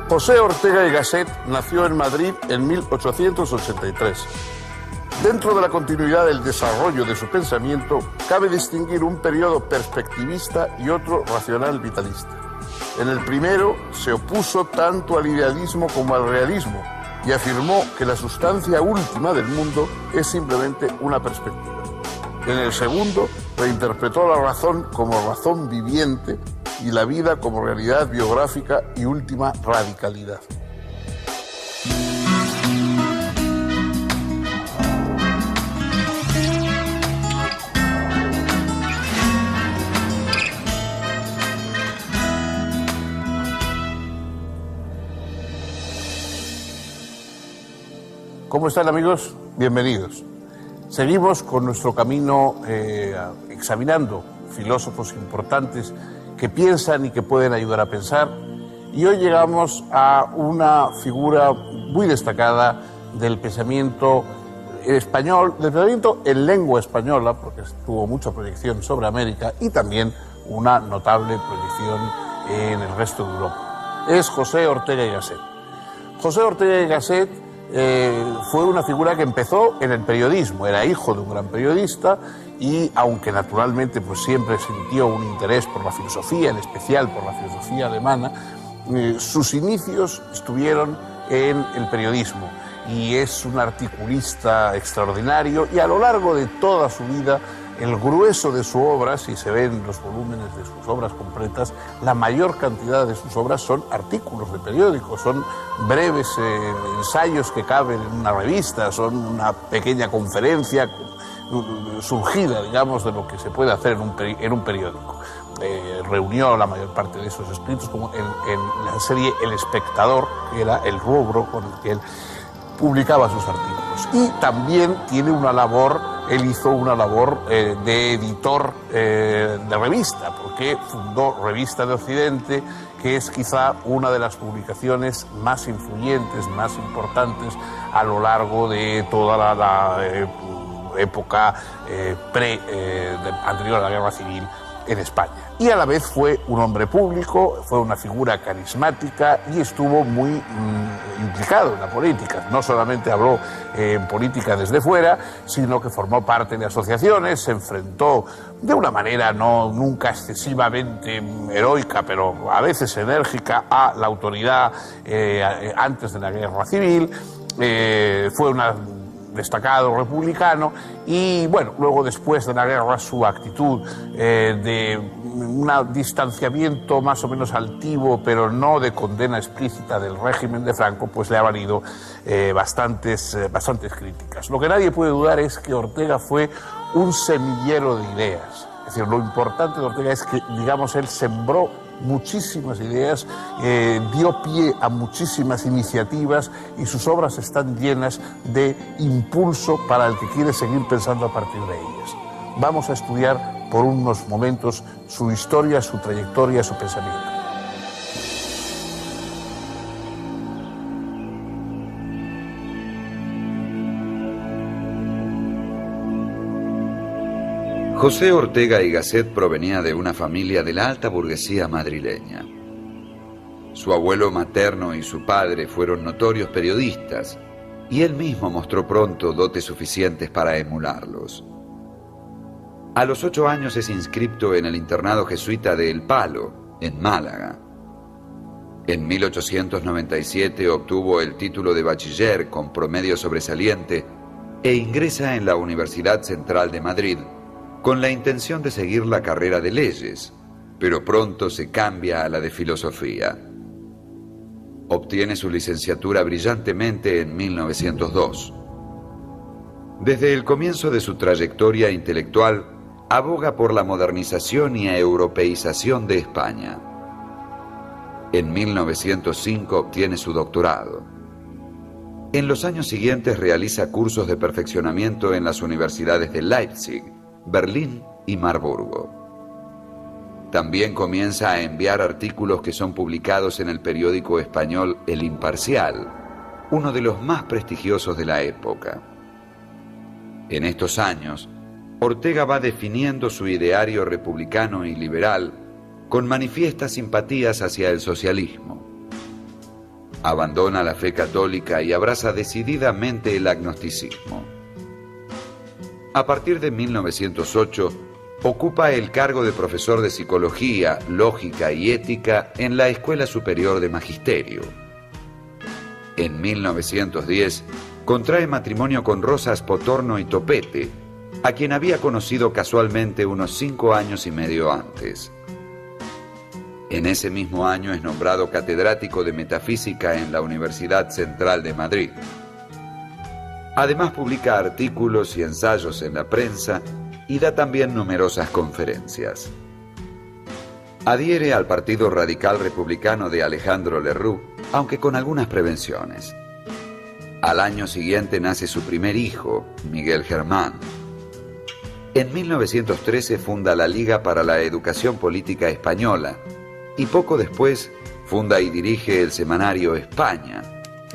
José Ortega y Gasset nació en Madrid en 1883. Dentro de la continuidad del desarrollo de su pensamiento, cabe distinguir un periodo perspectivista y otro racional vitalista. En el primero se opuso tanto al idealismo como al realismo y afirmó que la sustancia última del mundo es simplemente una perspectiva. En el segundo, reinterpretó la razón como razón viviente y la vida como realidad biográfica y última radicalidad. ¿Cómo están, amigos? Bienvenidos. Seguimos con nuestro camino examinando filósofos importantes que piensan y que pueden ayudar a pensar. Y hoy llegamos a una figura muy destacada del pensamiento español, del pensamiento en lengua española, porque tuvo mucha proyección sobre América y también una notable proyección en el resto de Europa. Es José Ortega y Gasset. José Ortega y Gasset fue una figura que empezó en el periodismo, era hijo de un gran periodista y aunque naturalmente pues siempre sintió un interés por la filosofía, en especial por la filosofía alemana, sus inicios estuvieron en el periodismo y es un articulista extraordinario y a lo largo de toda su vida el grueso de su obra, si se ven los volúmenes de sus obras completas, la mayor cantidad de sus obras son artículos de periódicos, son breves ensayos que caben en una revista, son una pequeña conferencia surgida, digamos, de lo que se puede hacer en un periódico. Reunió la mayor parte de esos escritos como en la serie El Espectador, que era el rubro con el que él publicaba sus artículos. Y también tiene una labor, él hizo una labor de editor de revista, porque fundó Revista de Occidente, que es quizá una de las publicaciones más influyentes, más importantes a lo largo de toda la época anterior a la Guerra Civil en España. Y a la vez fue un hombre público, fue una figura carismática y estuvo muy implicado en la política. No solamente habló en política desde fuera, sino que formó parte de asociaciones, se enfrentó de una manera nunca excesivamente heroica, pero a veces enérgica, a la autoridad antes de la Guerra Civil. Fue un destacado republicano y bueno, luego después de la guerra su actitud de un distanciamiento más o menos altivo pero no de condena explícita del régimen de Franco pues le ha valido bastantes críticas. Lo que nadie puede dudar es que Ortega fue un semillero de ideas, es decir, lo importante de Ortega es que, digamos, él sembró muchísimas ideas, dio pie a muchísimas iniciativas y sus obras están llenas de impulso para el que quiere seguir pensando a partir de ellas. Vamos a estudiar por unos momentos su historia, su trayectoria, su pensamiento. José Ortega y Gasset provenía de una familia de la alta burguesía madrileña. Su abuelo materno y su padre fueron notorios periodistas y él mismo mostró pronto dotes suficientes para emularlos. A los 8 años es inscripto en el internado jesuita de El Palo, en Málaga. En 1897 obtuvo el título de bachiller con promedio sobresaliente e ingresa en la Universidad Central de Madrid con la intención de seguir la carrera de leyes, pero pronto se cambia a la de filosofía. Obtiene su licenciatura brillantemente en 1902. Desde el comienzo de su trayectoria intelectual, aboga por la modernización y europeización de España. En 1905 obtiene su doctorado. En los años siguientes realiza cursos de perfeccionamiento en las universidades de Leipzig, Berlín y Marburgo. También comienza a enviar artículos que son publicados en el periódico español El Imparcial, uno de los más prestigiosos de la época. En estos años, Ortega va definiendo su ideario republicano y liberal con manifiestas simpatías hacia el socialismo. Abandona la fe católica y abraza decididamente el agnosticismo. A partir de 1908, ocupa el cargo de profesor de Psicología, Lógica y Ética en la Escuela Superior de Magisterio. En 1910, contrae matrimonio con Rosa Spotorno y Topete, a quien había conocido casualmente unos 5 años y medio antes. En ese mismo año es nombrado catedrático de Metafísica en la Universidad Central de Madrid. Además publica artículos y ensayos en la prensa y da también numerosas conferencias. Adhiere al Partido Radical Republicano de Alejandro Lerroux, aunque con algunas prevenciones. Al año siguiente nace su primer hijo, Miguel Germán. En 1913 funda la Liga para la Educación Política Española y poco después funda y dirige el semanario España,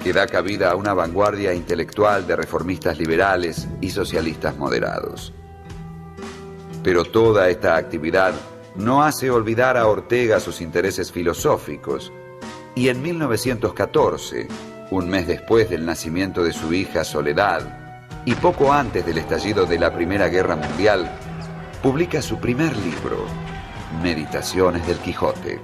que da cabida a una vanguardia intelectual de reformistas liberales y socialistas moderados. Pero toda esta actividad no hace olvidar a Ortega sus intereses filosóficos, y en 1914, un mes después del nacimiento de su hija Soledad, y poco antes del estallido de la Primera Guerra Mundial, publica su primer libro, Meditaciones del Quijote.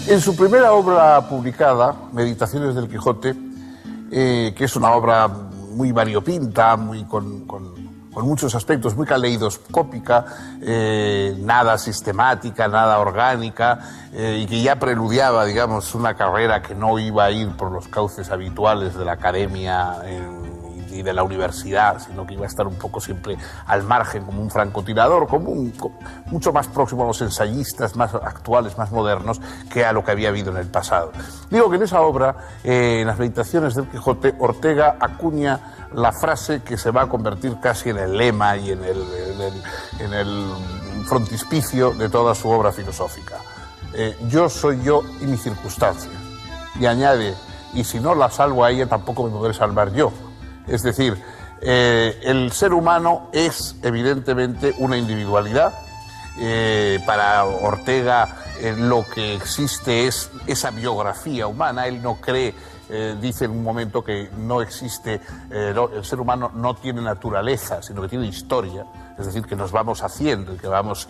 En su primera obra publicada, Meditaciones del Quijote, que es una obra muy variopinta, con muchos aspectos, muy caleidoscópica, nada sistemática, nada orgánica, y que ya preludiaba, digamos, una carrera que no iba a ir por los cauces habituales de la academia y de la universidad, sino que iba a estar un poco siempre al margen, como un francotirador, mucho más próximo a los ensayistas más actuales, más modernos, que a lo que había habido en el pasado. Digo que en esa obra, en las Meditaciones del Quijote, Ortega acuña la frase que se va a convertir casi en el lema y en el frontispicio de toda su obra filosófica. Yo soy yo y mi circunstancia. Y añade, y si no la salvo a ella, tampoco me podré salvar yo. Es decir, el ser humano es evidentemente una individualidad. Para Ortega lo que existe es esa biografía humana. Él no cree, dice en un momento que no existe, el ser humano no tiene naturaleza, sino que tiene historia. Es decir, que nos vamos haciendo y que vamos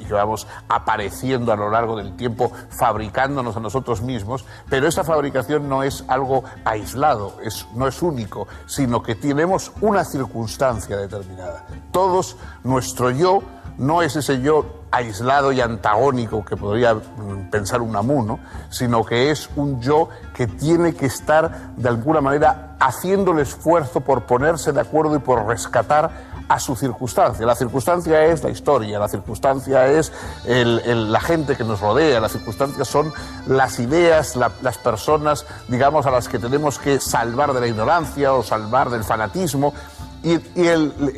apareciendo a lo largo del tiempo, fabricándonos a nosotros mismos, pero esa fabricación no es algo aislado, no es único, sino que tenemos una circunstancia determinada. Todos, nuestro yo no es ese yo aislado y antagónico que podría pensar Unamuno, sino que es un yo que tiene que estar de alguna manera haciendo el esfuerzo por ponerse de acuerdo y por rescatar a su circunstancia. La circunstancia es la historia, la circunstancia es la gente que nos rodea, las circunstancias son las ideas, las personas, digamos, a las que tenemos que salvar de la ignorancia o salvar del fanatismo. Y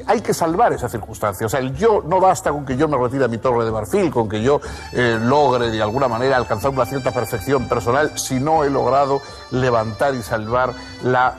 hay que salvar esa circunstancia. O sea, el yo no basta con que yo me retire a mi torre de marfil, con que yo logre de alguna manera alcanzar una cierta perfección personal, si no he logrado levantar y salvar la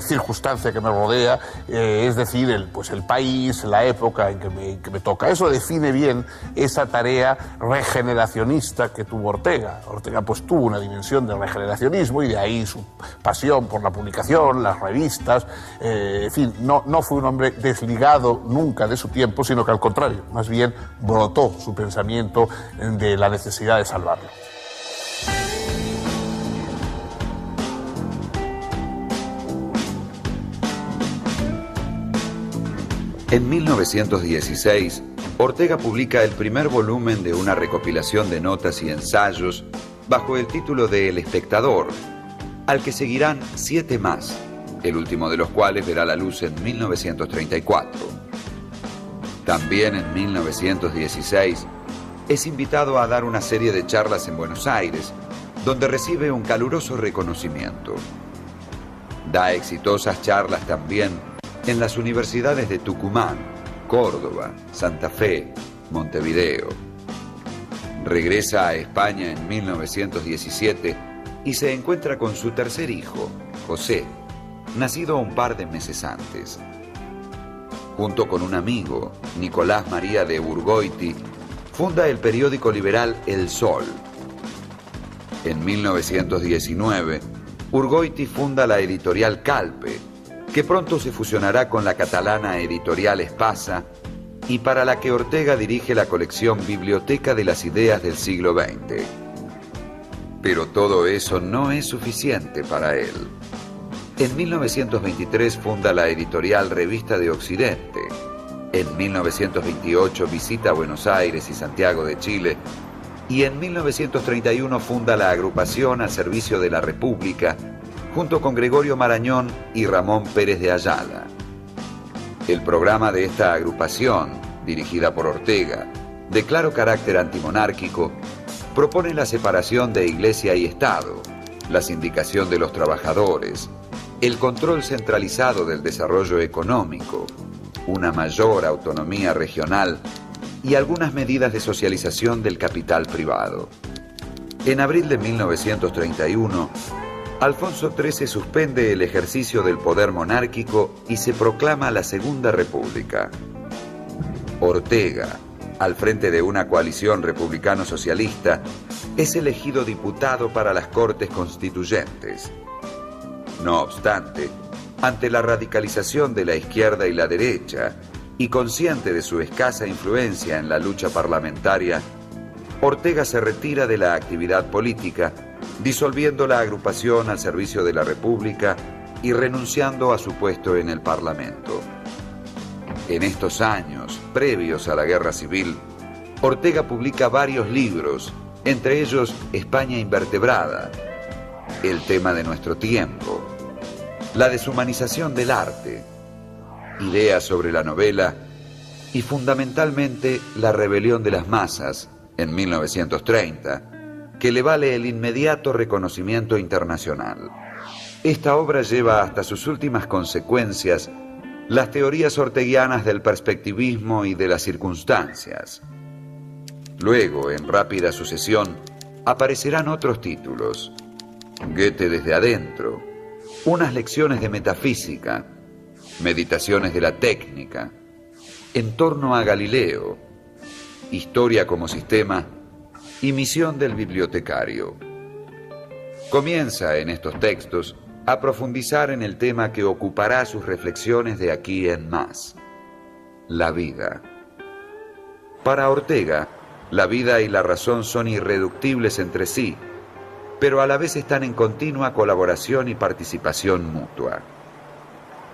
circunstancia que me rodea, es decir, el país, la época en que me toca. Eso define bien esa tarea regeneracionista que tuvo Ortega. Ortega pues tuvo una dimensión de regeneracionismo y de ahí su pasión por la publicación, las revistas, en fin, no fue un hombre desligado nunca de su tiempo, sino que al contrario, más bien brotó su pensamiento de la necesidad de salvarlo. En 1916, Ortega publica el primer volumen de una recopilación de notas y ensayos bajo el título de El Espectador, al que seguirán 7 más, el último de los cuales verá la luz en 1934. También en 1916 es invitado a dar una serie de charlas en Buenos Aires, donde recibe un caluroso reconocimiento. Da exitosas charlas también en las universidades de Tucumán, Córdoba, Santa Fe, Montevideo. Regresa a España en 1917 y se encuentra con su tercer hijo, José, nacido un par de meses antes. junto con un amigo, Nicolás María de Urgoiti, funda el periódico liberal El Sol. En 1919, Urgoiti funda la editorial Calpe, que pronto se fusionará con la catalana editorial Espasa y para la que Ortega dirige la colección Biblioteca de las Ideas del siglo XX. Pero todo eso no es suficiente para él. En 1923 funda la editorial Revista de Occidente. En 1928 visita Buenos Aires y Santiago de Chile. Y en 1931 funda la agrupación al servicio de la República, junto con Gregorio Marañón y Ramón Pérez de Ayala. El programa de esta agrupación, dirigida por Ortega, de claro carácter antimonárquico, propone la separación de Iglesia y Estado, la sindicación de los trabajadores, el control centralizado del desarrollo económico, una mayor autonomía regional y algunas medidas de socialización del capital privado. En abril de 1931, Alfonso XIII suspende el ejercicio del poder monárquico y se proclama la Segunda República. Ortega, al frente de una coalición republicano-socialista, es elegido diputado para las Cortes Constituyentes. No obstante, ante la radicalización de la izquierda y la derecha, y consciente de su escasa influencia en la lucha parlamentaria, Ortega se retira de la actividad política, disolviendo la agrupación al servicio de la República y renunciando a su puesto en el Parlamento. En estos años, previos a la Guerra Civil, Ortega publica varios libros, entre ellos España invertebrada, El tema de nuestro tiempo, La deshumanización del arte, Ideas sobre la novela y fundamentalmente La rebelión de las masas, en 1930, que le vale el inmediato reconocimiento internacional. Esta obra lleva hasta sus últimas consecuencias las teorías orteguianas del perspectivismo y de las circunstancias. Luego, en rápida sucesión, aparecerán otros títulos: Goethe desde adentro, Unas lecciones de metafísica, Meditaciones de la técnica, En torno a Galileo, Historia como sistema y Misión del bibliotecario. Comienza en estos textos a profundizar en el tema que ocupará sus reflexiones de aquí en más: la vida. Para Ortega, la vida y la razón son irreductibles entre sí, pero a la vez están en continua colaboración y participación mutua.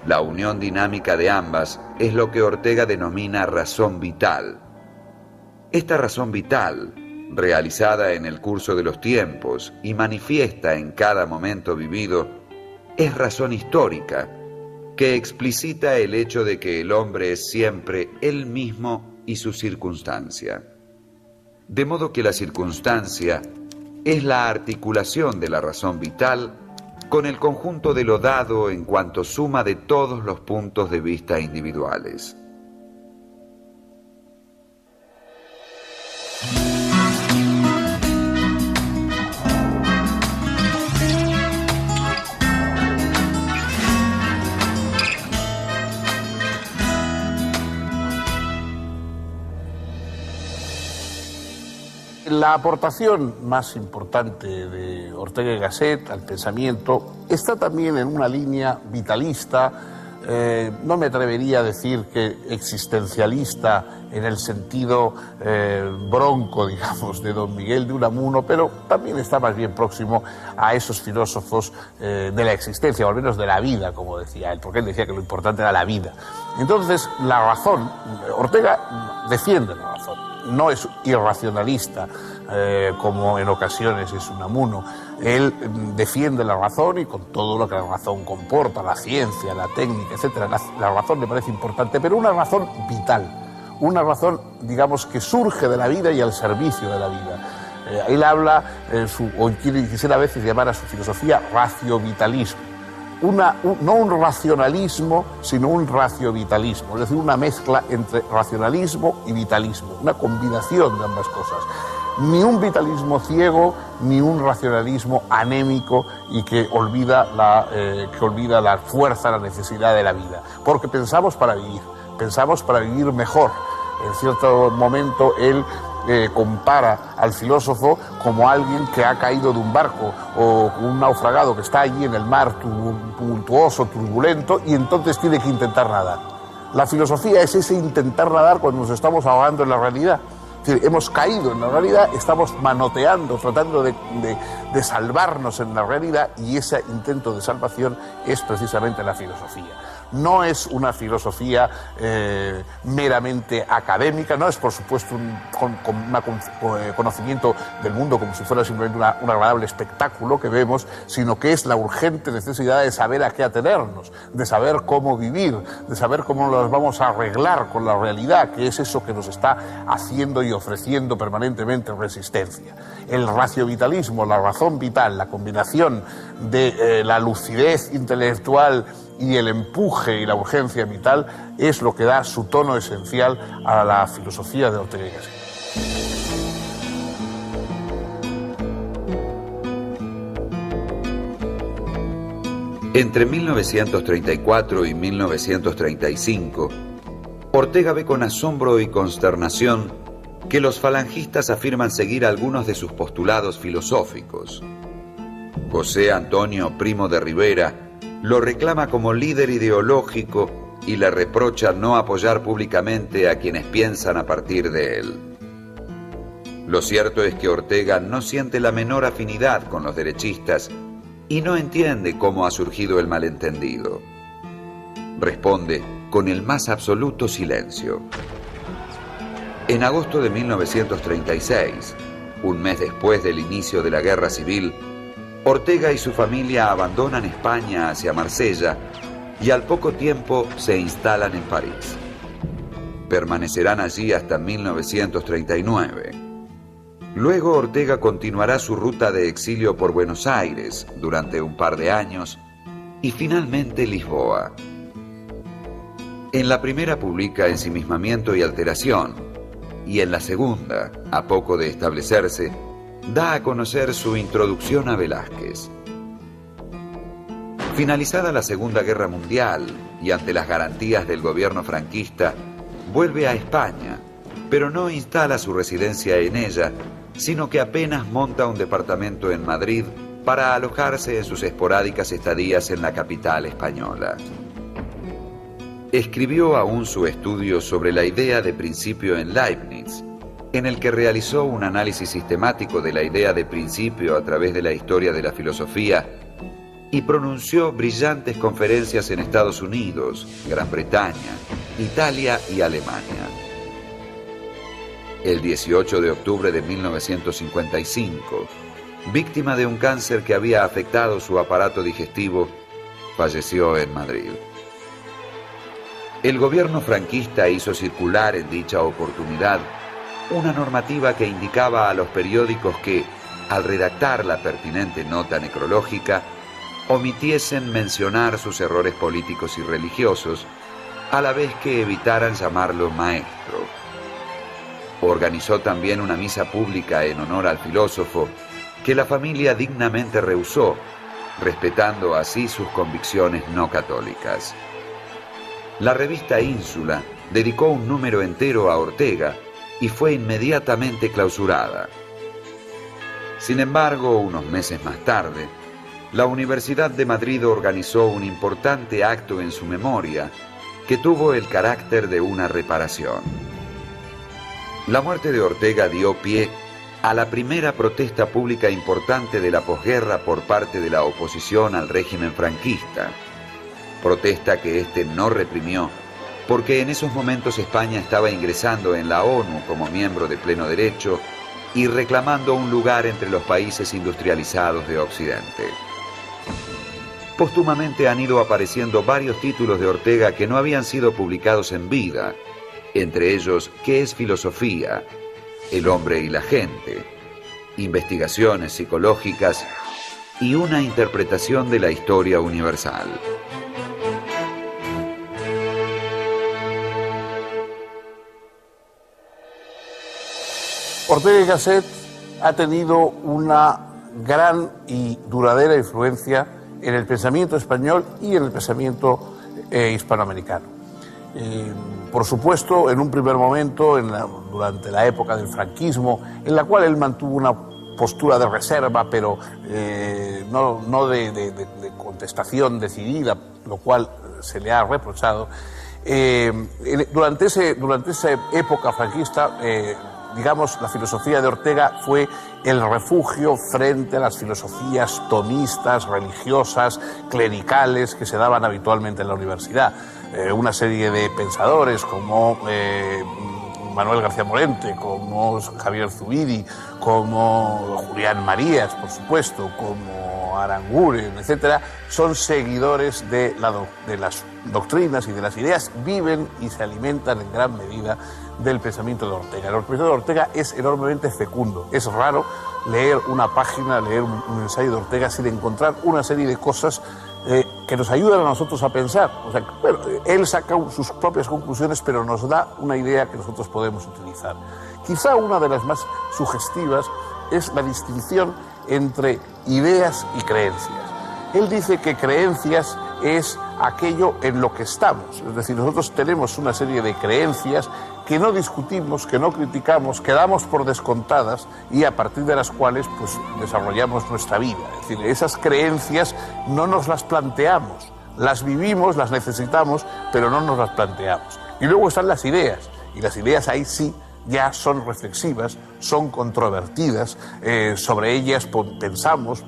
La unión dinámica de ambas es lo que Ortega denomina razón vital. Esta razón vital, realizada en el curso de los tiempos y manifiesta en cada momento vivido, es razón histórica, que explicita el hecho de que el hombre es siempre él mismo y su circunstancia. De modo que la circunstancia es la articulación de la razón vital con el conjunto de lo dado en cuanto suma de todos los puntos de vista individuales. La aportación más importante de Ortega y Gasset al pensamiento está también en una línea vitalista, no me atrevería a decir que existencialista en el sentido bronco, digamos, de don Miguel de Unamuno, pero también está más bien próximo a esos filósofos de la existencia, o al menos de la vida, como decía él, porque él decía que lo importante era la vida. Entonces, la razón, Ortega defiende la razón, no es irracionalista, como en ocasiones es Unamuno. Él defiende la razón y con todo lo que la razón comporta, la ciencia, la técnica, etcétera. La razón le parece importante, pero una razón vital, una razón, digamos, que surge de la vida y al servicio de la vida. Él habla, quisiera a veces llamar a su filosofía raciovitalismo. No un racionalismo, sino un raciovitalismo, es decir, una mezcla entre racionalismo y vitalismo, una combinación de ambas cosas. Ni un vitalismo ciego, ni un racionalismo anémico y que olvida la fuerza, la necesidad de la vida. Porque pensamos para vivir, pensamos para vivir mejor. En cierto momento él compara al filósofo como alguien que ha caído de un barco o un naufragado que está allí en el mar tumultuoso, turbulento, y entonces tiene que intentar nadar. La filosofía es ese intentar nadar cuando nos estamos ahogando en la realidad. Es decir, hemos caído en la realidad, estamos manoteando, tratando de salvarnos en la realidad, y ese intento de salvación es precisamente la filosofía. No es una filosofía meramente académica, no es por supuesto un conocimiento del mundo como si fuera simplemente un agradable espectáculo que vemos, sino que es la urgente necesidad de saber a qué atenernos, de saber cómo vivir, de saber cómo nos vamos a arreglar con la realidad, que es eso que nos está haciendo y ofreciendo permanentemente resistencia. El raciovitalismo, la razón vital, la combinación de la lucidez intelectual y el empuje y la urgencia vital es lo que da su tono esencial a la filosofía de Ortega y Gasset. Entre 1934 y 1935, Ortega ve con asombro y consternación que los falangistas afirman seguir algunos de sus postulados filosóficos. José Antonio Primo de Rivera lo reclama como líder ideológico y le reprocha no apoyar públicamente a quienes piensan a partir de él. Lo cierto es que Ortega no siente la menor afinidad con los derechistas y no entiende cómo ha surgido el malentendido. Responde con el más absoluto silencio. En agosto de 1936, un mes después del inicio de la Guerra Civil, Ortega y su familia abandonan España hacia Marsella y al poco tiempo se instalan en París. Permanecerán allí hasta 1939. Luego Ortega continuará su ruta de exilio por Buenos Aires durante un par de años y finalmente Lisboa. En la primera publica Ensimismamiento y Alteración, y en la segunda, a poco de establecerse, da a conocer su introducción a Velázquez. Finalizada la Segunda Guerra Mundial y ante las garantías del gobierno franquista, vuelve a España, pero no instala su residencia en ella, sino que apenas monta un departamento en Madrid para alojarse en sus esporádicas estadías en la capital española. Escribió aún su estudio sobre la idea de principio en Leibniz, en el que realizó un análisis sistemático de la idea de principio a través de la historia de la filosofía y pronunció brillantes conferencias en Estados Unidos, Gran Bretaña, Italia y Alemania. El 18 de octubre de 1955, víctima de un cáncer que había afectado su aparato digestivo, falleció en Madrid. El gobierno franquista hizo circular en dicha oportunidad una normativa que indicaba a los periódicos que, al redactar la pertinente nota necrológica, omitiesen mencionar sus errores políticos y religiosos, a la vez que evitaran llamarlo maestro. Organizó también una misa pública en honor al filósofo, que la familia dignamente rehusó, respetando así sus convicciones no católicas. La revista Ínsula dedicó un número entero a Ortega y fue inmediatamente clausurada. Sin embargo, unos meses más tarde, la Universidad de Madrid organizó un importante acto en su memoria que tuvo el carácter de una reparación. La muerte de Ortega dio pie a la primera protesta pública importante de la posguerra por parte de la oposición al régimen franquista, protesta que éste no reprimió, porque en esos momentos España estaba ingresando en la ONU como miembro de pleno derecho y reclamando un lugar entre los países industrializados de Occidente. Póstumamente han ido apareciendo varios títulos de Ortega que no habían sido publicados en vida, entre ellos ¿Qué es filosofía?, El hombre y la gente, Investigaciones psicológicas y una interpretación de la historia universal. Ortega y Gasset ha tenido una gran y duradera influencia en el pensamiento español y en el pensamiento hispanoamericano. Por supuesto, en un primer momento, durante la época del franquismo, en la cual él mantuvo una postura de reserva, pero no de contestación decidida, lo cual se le ha reprochado. Durante esa época franquista, digamos, la filosofía de Ortega fue el refugio frente a las filosofías tomistas, religiosas, clericales que se daban habitualmente en la universidad. Una serie de pensadores como Manuel García Morente, como Javier Zubiri, como Julián Marías, por supuesto, como Aranguren, etcétera, son seguidores de las doctrinas y de las ideas, viven y se alimentan en gran medida del pensamiento de Ortega. El pensamiento de Ortega es enormemente fecundo. Es raro leer una página, leer un ensayo de Ortega sin encontrar una serie de cosas que nos ayudan a nosotros a pensar. O sea, bueno, él saca sus propias conclusiones, pero nos da una idea que nosotros podemos utilizar. Quizá una de las más sugestivas es la distinción entre ideas y creencias. Él dice que creencias es aquello en lo que estamos. Es decir, nosotros tenemos una serie de creencias que no discutimos, que no criticamos, que damos por descontadas y a partir de las cuales pues, desarrollamos nuestra vida. Es decir, esas creencias no nos las planteamos, las vivimos, las necesitamos, pero no nos las planteamos. Y luego están las ideas, y las ideas ahí sí ya son reflexivas, son controvertidas, sobre ellas pensamos,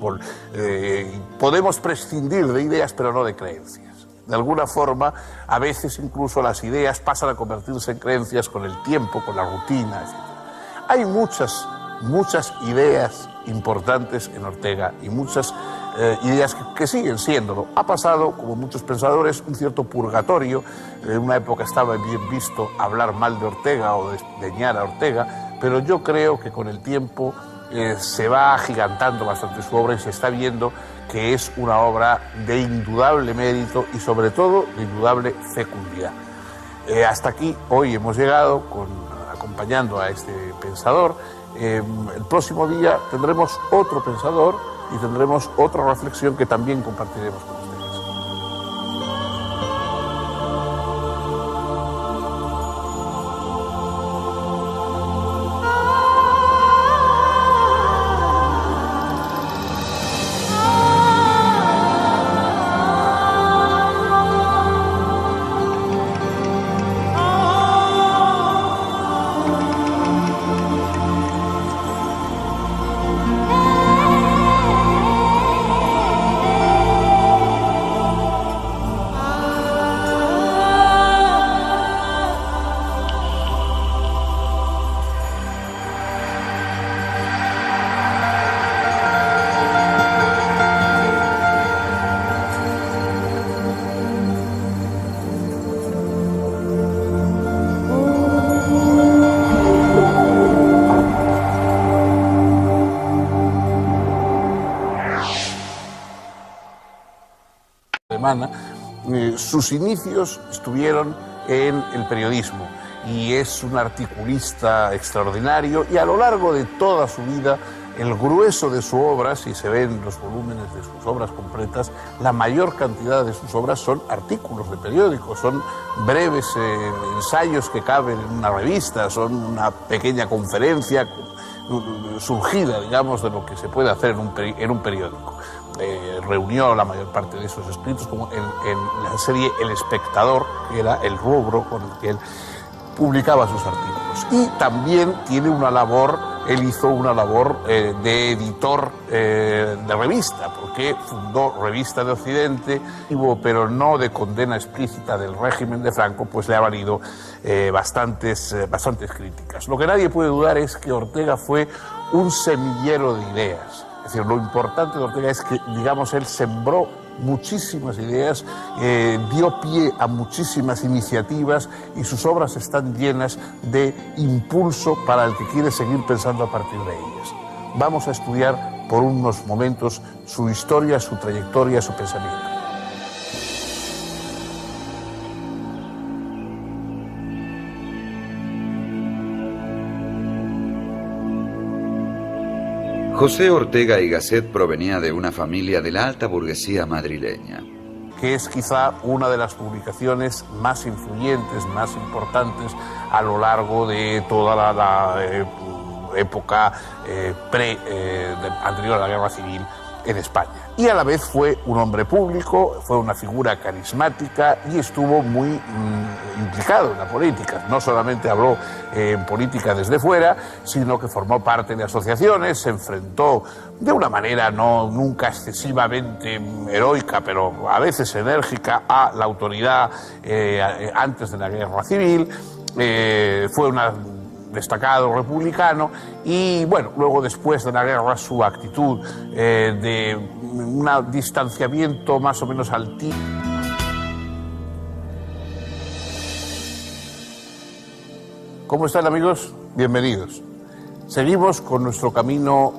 podemos prescindir de ideas, pero no de creencias. De alguna forma, a veces incluso las ideas pasan a convertirse en creencias con el tiempo, con la rutina, etc. Hay muchas ideas importantes en Ortega y muchas ideas que siguen siéndolo. Ha pasado, como muchos pensadores, un cierto purgatorio. En una época estaba bien visto hablar mal de Ortega o desdeñar a Ortega, pero yo creo que con el tiempo se va agigantando bastante su obra y se está viendo que es una obra de indudable mérito y sobre todo de indudable fecundidad. Hasta aquí hoy hemos llegado acompañando a este pensador. El próximo día tendremos otro pensador y tendremos otra reflexión que también compartiremos con ustedes. Sus inicios estuvieron en el periodismo y es un articulista extraordinario y a lo largo de toda su vida el grueso de su obra, si se ven los volúmenes de sus obras completas, la mayor cantidad de sus obras son artículos de periódicos, son breves ensayos que caben en una revista, son una pequeña conferencia surgida, digamos, de lo que se puede hacer en un periódico. Reunió la mayor parte de esos escritos como en la serie El Espectador, que era el rubro con el que él publicaba sus artículos. Y también tiene una labor, él hizo una labor de editor de revista, porque fundó Revista de Occidente, pero no de condena explícita del régimen de Franco, pues le ha valido bastantes críticas. Lo que nadie puede dudar es que Ortega fue un semillero de ideas. Es decir, lo importante de Ortega es que, digamos, él sembró muchísimas ideas, dio pie a muchísimas iniciativas y sus obras están llenas de impulso para el que quiere seguir pensando a partir de ellas. Vamos a estudiar por unos momentos su historia, su trayectoria, su pensamiento. José Ortega y Gasset provenía de una familia de la alta burguesía madrileña. que es quizá una de las publicaciones más influyentes, más importantes a lo largo de toda la época anterior a la Guerra Civil en España. Y a la vez fue un hombre público, fue una figura carismática y estuvo muy implicado en la política. No solamente habló en política desde fuera, sino que formó parte de asociaciones, se enfrentó de una manera nunca excesivamente heroica, pero a veces enérgica, a la autoridad antes de la Guerra Civil. Fue destacado republicano y bueno, luego después de la guerra su actitud de un distanciamiento más o menos altivo. ¿Cómo están, amigos? Bienvenidos. Seguimos con nuestro camino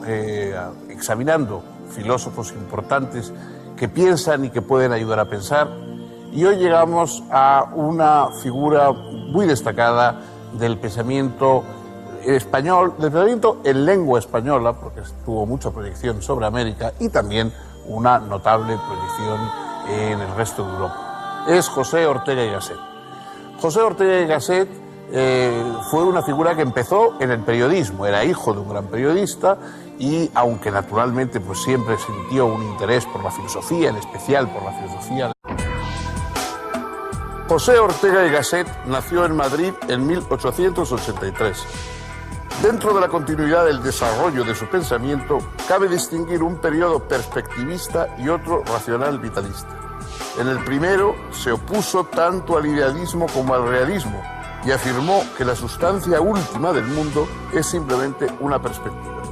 examinando filósofos importantes que piensan y que pueden ayudar a pensar, y hoy llegamos a una figura muy destacada del pensamiento español, del pensamiento en lengua española, porque tuvo mucha proyección sobre América y también una notable proyección en el resto de Europa. Es José Ortega y Gasset. José Ortega y Gasset fue una figura que empezó en el periodismo, era hijo de un gran periodista y, aunque naturalmente pues siempre sintió un interés por la filosofía, en especial por la filosofía. José Ortega y Gasset nació en Madrid en 1883. Dentro de la continuidad del desarrollo de su pensamiento, cabe distinguir un periodo perspectivista y otro racional vitalista. En el primero se opuso tanto al idealismo como al realismo y afirmó que la sustancia última del mundo es simplemente una perspectiva.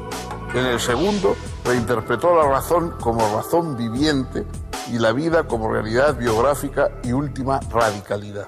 En el segundo, reinterpretó la razón como razón viviente y la vida como realidad biográfica y última radicalidad.